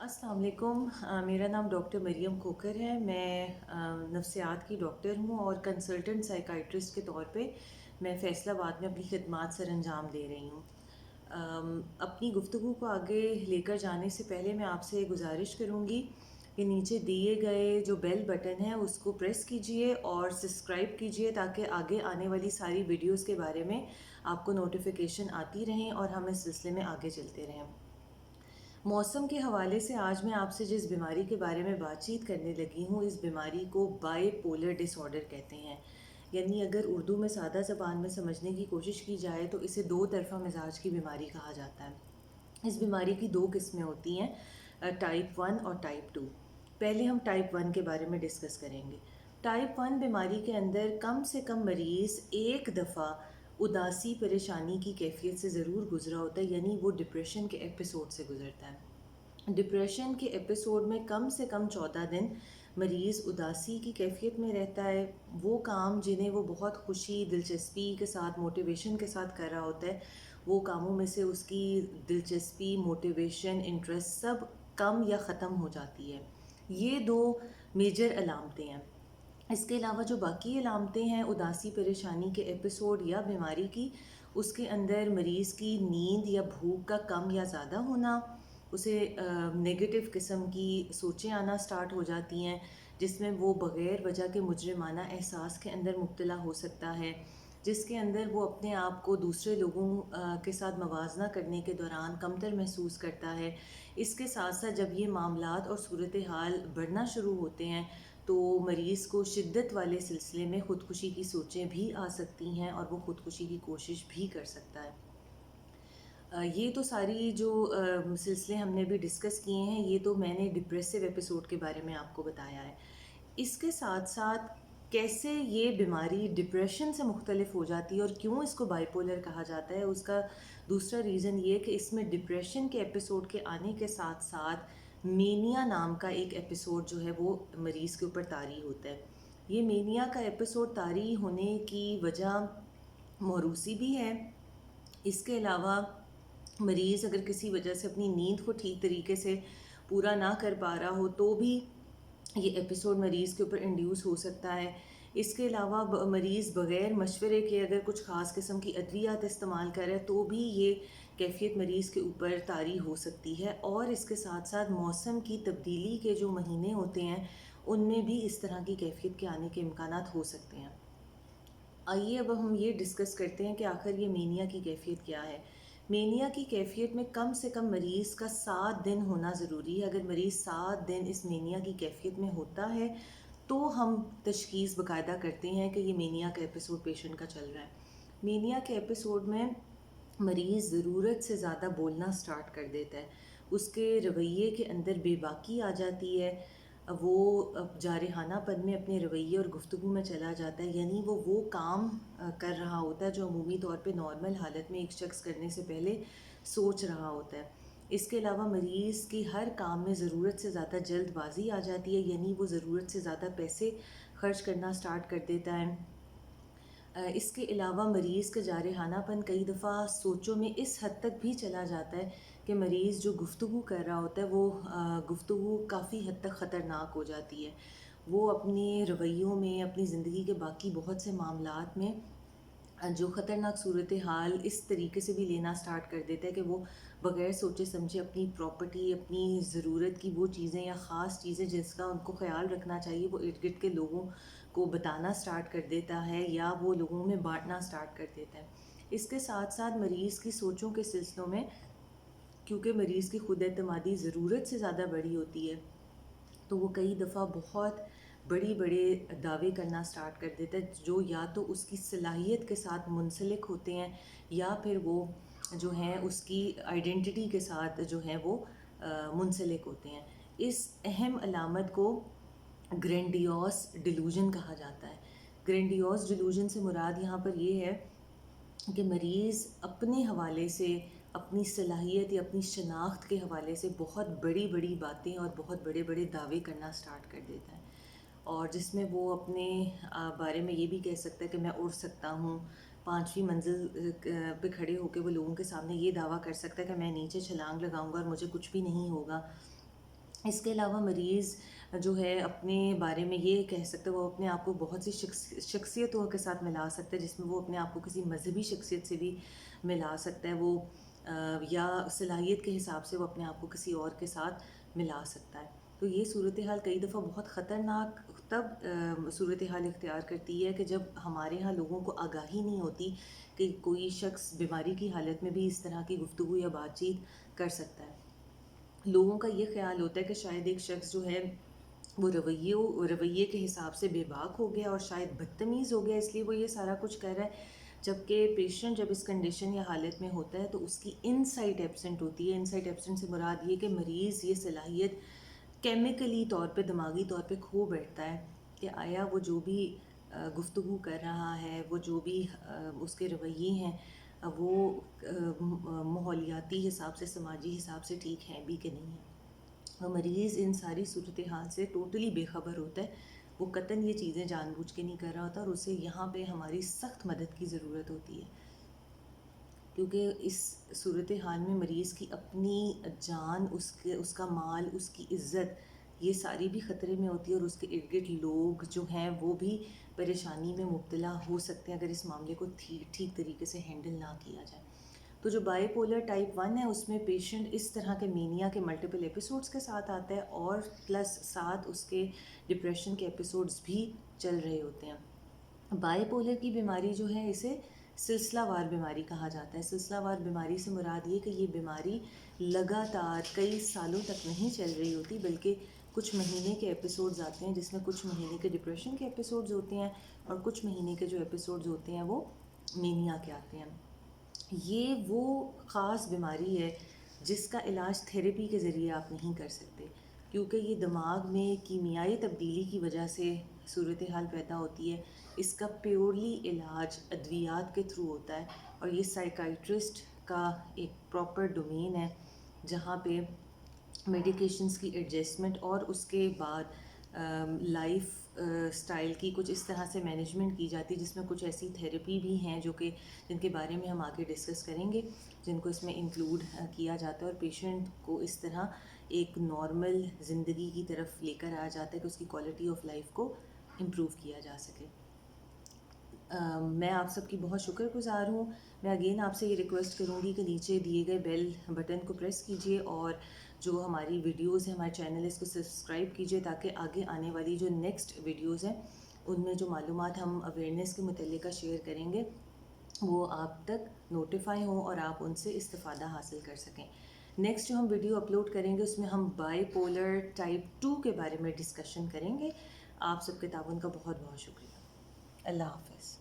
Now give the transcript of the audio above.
अस्सलाम वालेकुम। मेरा नाम डॉक्टर मरियम खोकर है। मैं नफ्सियात की डॉक्टर हूँ और कंसल्टेंट साइकाइट्रिस्ट के तौर पे मैं फ़ैसलाबाद में अपनी खिदमात सर अंजाम दे रही हूँ। अपनी गुफ्तगू को आगे लेकर जाने से पहले मैं आपसे गुजारिश करूँगी कि नीचे दिए गए जो बेल बटन है उसको प्रेस कीजिए और सब्सक्राइब कीजिए ताकि आगे आने वाली सारी वीडियोस के बारे में आपको नोटिफिकेशन आती रहें और हम इस सिलसिले में आगे चलते रहें। मौसम के हवाले से आज मैं आपसे जिस बीमारी के बारे में बातचीत करने लगी हूँ, इस बीमारी को बाइपोलर डिसऑर्डर कहते हैं। यानी अगर उर्दू में सादा ज़बान में समझने की कोशिश की जाए तो इसे दो तरफ़ा मिजाज की बीमारी कहा जाता है। इस बीमारी की दो किस्में होती हैं, टाइप 1 और टाइप 2। पहले हम टाइप 1 के बारे में डिस्कस करेंगे। टाइप 1 बीमारी के अंदर कम से कम मरीज़ एक दफ़ा उदासी परेशानी की कैफियत से ज़रूर गुज़रा होता है, यानी वो डिप्रेशन के एपिसोड से गुज़रता है। डिप्रेशन के एपिसोड में कम से कम 14 दिन मरीज़ उदासी की कैफियत में रहता है। वो काम जिन्हें वो बहुत खुशी, दिलचस्पी के साथ, मोटिवेशन के साथ कर रहा होता है, वो कामों में से उसकी दिलचस्पी, मोटिवेशन, इंटरेस्ट सब कम या ख़त्म हो जाती है। ये दो मेजर अलामतें हैं। इसके अलावा जो बाकी अलामतें हैं उदासी परेशानी के एपिसोड या बीमारी की, उसके अंदर मरीज़ की नींद या भूख का कम या ज़्यादा होना, उसे नेगेटिव किस्म की सोचें आना स्टार्ट हो जाती हैं जिसमें वो बग़ैर वजह के मुजरिमाना एहसास के अंदर मुब्तला हो सकता है, जिसके अंदर वो अपने आप को दूसरे लोगों के साथ मवाजना करने के दौरान कमतर महसूस करता है। इसके साथ साथ जब ये मामलात और सूरत हाल बढ़ना शुरू होते हैं तो मरीज़ को शिद्दत वाले सिलसिले में ख़ुदकुशी की सोचें भी आ सकती हैं और वो ख़ुदकुशी की कोशिश भी कर सकता है। ये तो सारी जो सिलसिले हमने भी डिस्कस किए हैं, ये तो मैंने डिप्रेसिव एपिसोड के बारे में आपको बताया है। इसके साथ साथ कैसे ये बीमारी डिप्रेशन से मुख्तलिफ हो जाती है और क्यों इसको बाइपोलर कहा जाता है, उसका दूसरा रीज़न ये है कि इसमें डिप्रेशन के एपिसोड के आने के साथ साथ मेनिया नाम का एक एपिसोड जो है वो मरीज़ के ऊपर तारी होता है। ये मेनिया का एपिसोड तारी होने की वजह मौरूसी भी है। इसके अलावा मरीज़ अगर किसी वजह से अपनी नींद को ठीक तरीके से पूरा ना कर पा रहा हो तो भी ये एपिसोड मरीज़ के ऊपर इंड्यूस हो सकता है। इसके अलावा मरीज़ बग़ैर मशवरे के अगर कुछ ख़ास किस्म की अद्वियात इस्तेमाल करे तो भी ये कैफ़ियत मरीज़ के ऊपर तारी हो सकती है। और इसके साथ साथ मौसम की तब्दीली के जो महीने होते हैं उनमें भी इस तरह की कैफ़ियत के आने के इम्कानात हो सकते हैं। आइए अब हम ये डिस्कस करते हैं कि आखिर ये मेनिया की कैफ़ियत क्या है। मेनिया की कैफ़ियत में कम से कम मरीज़ का 7 दिन होना ज़रूरी है। अगर मरीज़ 7 दिन इस मेनिया की कैफ़ियत में होता है तो हम तशख़ीस बाकायदा करते हैं कि ये मेनिया का एपिसोड पेशेंट का चल रहा है। मेनिया के एपिसोड में मरीज़ ज़रूरत से ज़्यादा बोलना स्टार्ट कर देता है, उसके रवैये के अंदर बेबाकी आ जाती है, वो जारहानापन में अपने रवैये और गुफ्तगू में चला जाता है, यानी वो काम कर रहा होता है जो अमूमी तौर पे नॉर्मल हालत में एक शख्स करने से पहले सोच रहा होता है। इसके अलावा मरीज़ की हर काम में ज़रूरत से ज़्यादा जल्दबाज़ी आ जाती है, यानी वो ज़रूरत से ज़्यादा पैसे खर्च करना स्टार्ट कर देता है। इसके अलावा मरीज़ का जारहानापन कई दफ़ा सोचों में इस हद तक भी चला जाता है कि मरीज़ जो गुफ्तगू कर रहा होता है वो गुफ्तगू काफ़ी हद तक ख़तरनाक हो जाती है। वो अपने रवैयों में, अपनी ज़िंदगी के बाकी बहुत से मामलात में जो ख़तरनाक सूरत हाल इस तरीके से भी लेना स्टार्ट कर देता है कि वो बग़ैर सोचे समझे अपनी प्रॉपर्टी, अपनी ज़रूरत की वो चीज़ें या ख़ास चीज़ें जिसका उनको ख़्याल रखना चाहिए वो इर्द-गिर्द के लोगों को बताना स्टार्ट कर देता है या वो लोगों में बाँटना स्टार्ट कर देता है। इसके साथ-साथ मरीज़ की सोचों के सिलसिलों में, क्योंकि मरीज़ की खुद एतमादी ज़रूरत से ज़्यादा बड़ी होती है, तो वो कई दफ़ा बहुत बड़े-बड़े दावे करना स्टार्ट कर देता है जो या तो उसकी सलाहियत के साथ मुंसलिक होते हैं या फिर वो जो हैं उसकी आइडेंटिटी के साथ जो हैं वो मुंसलिक होते हैं। इस अहम अलामत को ग्रैंडियोस डिलूजन कहा जाता है। ग्रैंडियोस डिलूजन से मुराद यहाँ पर ये है कि मरीज़ अपने हवाले से, अपनी सलाहियत या अपनी शनाख्त के हवाले से बहुत बड़ी-बड़ी बातें और बहुत बड़े-बड़े दावे करना स्टार्ट कर देता है। और जिसमें वो अपने बारे में ये भी कह सकता है कि मैं उड़ सकता हूँ, 5वीं मंज़िल पे खड़े होके वो लोगों के सामने ये दावा कर सकता है कि मैं नीचे छलांग लगाऊँगा और मुझे कुछ भी नहीं होगा। اس کے علاوہ مریض جو ہے اپنے بارے میں یہ کہہ سکتا ہے، وہ اپنے آپ کو بہت سی شخصیتوں کے ساتھ ملا سکتا ہے، جس میں وہ اپنے آپ کو کسی مذہبی شخصیت سے بھی ملا سکتا ہے، وہ یا صلاحیت کے حساب سے وہ اپنے آپ کو کسی اور کے ساتھ ملا سکتا ہے۔ تو یہ صورتحال کئی دفعہ بہت خطرناک تب صورتحال اختیار کرتی ہے کہ جب ہمارے ہاں لوگوں کو آگاہی نہیں ہوتی کہ کوئی شخص بیماری کی حالت میں بھی اس طرح کی گفتگو یا بات چیت کر سکتا ہے۔ لوگوں کا یہ خیال ہوتا ہے کہ شاید ایک شخص جو ہے وہ رویے کے حساب سے بے باک ہو گیا اور شاید بدتمیز ہو گیا، اس لیے وہ یہ سارا کچھ کر رہا ہے، جبکہ پیشنٹ جب اس کنڈیشن یا حالت میں ہوتا ہے تو اس کی انسائٹ ایبسنٹ ہوتی ہے۔ انسائٹ ایبسنٹ سے مراد یہ کہ مریض یہ صلاحیت کیمیکلی طور پہ، دماغی طور پہ کھو بیٹھتا ہے کہ آیا وہ جو بھی گفتگو کر رہا ہے، وہ جو بھی اس کے رویے ہیں، وہ ماحولیاتی حساب سے، سماجی حساب سے ٹھیک ہیں بھی کہ نہیں ہیں۔ وہ مریض ان ساری صورتحال سے ٹوٹلی بے خبر ہوتا ہے، وہ قطعاً یہ چیزیں جان بوجھ کے نہیں کر رہا ہوتا، اور اسے یہاں پہ ہماری سخت مدد کی ضرورت ہوتی ہے، کیونکہ اس صورتحال میں مریض کی اپنی جان، اس کا مال، اس کی عزت، یہ ساری بھی خطرے میں ہوتی ہے، اور اس کے ارد گرد لوگ جو ہیں وہ بھی پریشانی میں مبتلا ہو سکتے ہیں اگر اس معاملے کو ٹھیک طریقے سے ہینڈل نہ کیا جائے۔ تو جو بائی پولر ٹائپ 1 ہے اس میں پیشنٹ اس طرح کے مینیا کے ملٹیپل ایپیسوڈز کے ساتھ آتا ہے، اور پلس ساتھ اس کے ڈپریشن کے ایپیسوڈز بھی چل رہے ہوتے ہیں۔ بائی پولر کی بیماری جو ہے اسے سلسلہ وار بیماری کہا جاتا ہے۔ سلسلہ وار بیماری سے مراد یہ کہ یہ بیماری لگاتار کئی سالوں تک نہیں چل رہی ہوتی، بلکہ کچھ مہینے کے ایپیسوڈز آتے ہیں، جس میں کچھ مہینے کے ڈپریشن کے ایپیسوڈز ہوتے ہیں، اور کچھ مہینے کے جو ایپیسوڈز ہوتے ہیں وہ مینیا کے آتے ہیں۔ یہ وہ خاص بیماری ہے جس کا علاج تھیریپی کے ذریعے آپ نہیں کر سکتے، کیونکہ یہ دماغ میں کیمیائی تبدیلی کی وجہ سے صورتحال پیدا ہوتی ہے۔ اس کا پیورلی علاج ادویات کے تھرو ہوتا ہے، اور یہ سائیکائٹرسٹ کا ایک پراپر ڈومین ہے جہاں پہ میڈیکیشنز کی ایڈجسٹمنٹ اور اس کے بعد لائف سٹائل کی کچھ اس طرح سے مینجمنٹ کی جاتی ہے، جس میں کچھ ایسی تھیریپی بھی ہیں جن کے بارے میں ہم آگے ڈسکس کریں گے، جن کو اس میں انکلوڈ کیا جاتا ہے، اور پیشنٹ کو اس طرح ایک نارمل زندگی کی طرف لے کر آیا جاتا ہے کہ اس کی کوالٹی آف لائف کو امپروو کیا جا سکے۔ میں آپ سب کی بہت شکر گزار ہوں۔ میں اگین آپ سے یہ ریکویسٹ کروں گی کہ نیچے دیے گئے بیل بٹن کو پریس کیجئے، اور جو ہماری ویڈیوز ہیں، ہمارے چینل ہے، اس کو سبسکرائب کیجئے، تاکہ آگے آنے والی جو نیکسٹ ویڈیوز ہیں ان میں جو معلومات ہم اویئرنیس کے متعلقہ شیئر کریں گے وہ آپ تک نوٹیفائی ہوں اور آپ ان سے استفادہ حاصل کر سکیں۔ نیکسٹ جو ہم ویڈیو اپلوڈ کریں گے اس میں ہم بائی پولر ٹائپ 2 کے بارے میں ڈسکشن کریں گے۔ آپ سب کے تعاون کا بہت بہت شکریہ۔ اللہ حافظ۔